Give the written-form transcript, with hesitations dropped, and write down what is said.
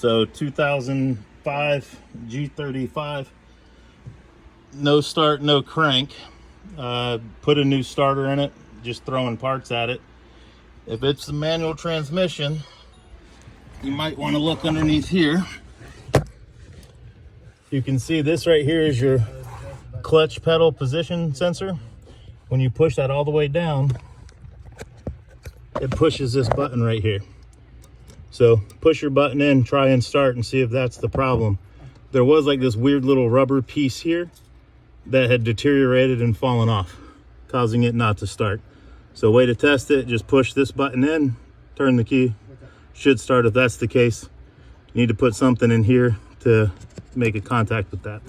So 2005 G35, no start, no crank. Put a new starter in it, just throwing parts at it. If it's a manual transmission, you might want to look underneath here. You can see this right here is your clutch pedal position sensor. When you push that all the way down, it pushes this button right here. So push your button in, try and start, and see if that's the problem. There was like this weird little rubber piece here that had deteriorated and fallen off, causing it not to start. So way to test it, just push this button in, turn the key, should start. If that's the case, you need to put something in here to make a contact with that.